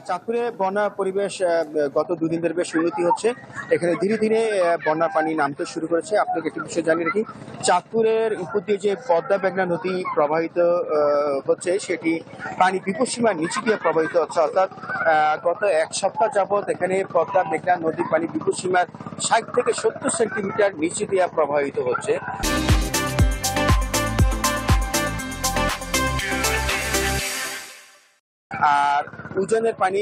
চাঁদপুরে বন্যা পরিবেশ গত দুদিন ধরে বেশ উন্নতি হচ্ছে। এখানে ধীরে ধীরে বন্যার পানি নামতে শুরু করেছে। আপনাকে একটি বিষয় জানিয়ে রাখি, চাঁদপুরের উপর দিয়ে যে পদ্মা মেঘনা নদী প্রবাহিত হচ্ছে, সেটি পানি বিপদসীমার নিচে দিয়ে প্রবাহিত হচ্ছে। অর্থাৎ গত এক সপ্তাহ যাবৎ এখানে পদ্মা মেঘনা নদীর পানি বিপদসীমার ৬০ থেকে ৭০ সেন্টিমিটার নিচে দিয়ে প্রবাহিত হচ্ছে। আর উজানের পানি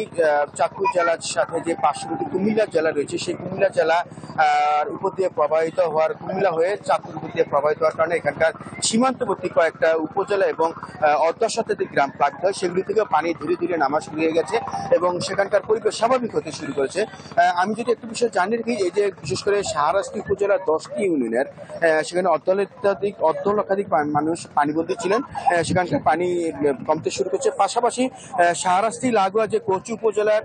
চাঁদপুর জেলার সাথে যে পার্শ্ববর্তী কুমিল্লা জেলা রয়েছে, সেই কুমিল্লা জেলা উপর দিয়ে প্রবাহিত হওয়ার, কুমিল্লা হয়ে চাঁদপুর উপর দিয়ে প্রবাহিত হওয়ার কারণে এখানকার সীমান্তবর্তী কয়েকটা উপজেলা এবং ১০ শতাধিক গ্রাম প্লাবিত হয়। সেগুলি থেকে পানি ধীরে ধীরে নামা শুরু হয়ে গেছে এবং সেখানকার পরিবেশ স্বাভাবিক হতে শুরু করেছে। আমি যদি একটু বিষয় জানিয়ে রাখি, এই যে বিশেষ করে শাহরাস্তি উপজেলার ১০টি ইউনিয়নের সেখানে অর্ধ লক্ষাধিক মানুষ পানিবন্দী ছিলেন। সেখানকার পানি কমতে শুরু করছে। পাশাপাশি শাহরাস্তি লাগোয়া যে কচু উপজেলার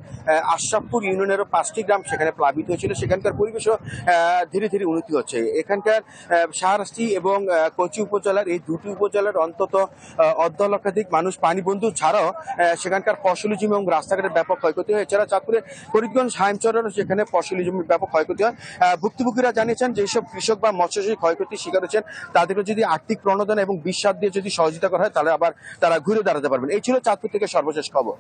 আশরাফপুর ইউনিয়নেরও ৫টি গ্রাম সেখানে প্লাবিত হয়েছিল। সেখানকার পরিবেশও ধীরে ধীরে উন্নতি হচ্ছে। এখানকার শাহরাস্তি এবং কচু উপজেলার এই দুটি উপজেলার অন্তত অর্ধ লক্ষাধিক মানুষ পানিবন্ধু ছাড়াও সেখানকার ফসলি জমি এবং রাস্তাঘাটের ব্যাপক ক্ষয়ক্ষতি হয়। এছাড়া চাঁদপুরে ফরিদগঞ্জ হাইমচরেরও সেখানে ফসলি জমির ব্যাপক ক্ষয়ক্ষতি হয়। ভুক্তভোগীরা জানিয়েছেন যে সব কৃষক বা মৎস্যজীবী ক্ষয়ক্ষতির শিকার হচ্ছেন, তাদেরকে যদি আর্থিক প্রণোদন এবং বিশ্বাস দিয়ে যদি সহযোগিতা করা হয়, তাহলে আবার তারা ঘুরে দাঁড়াতে পারবেন। এই ছিল চাঁদপুর থেকে সর্বশেষ খবর।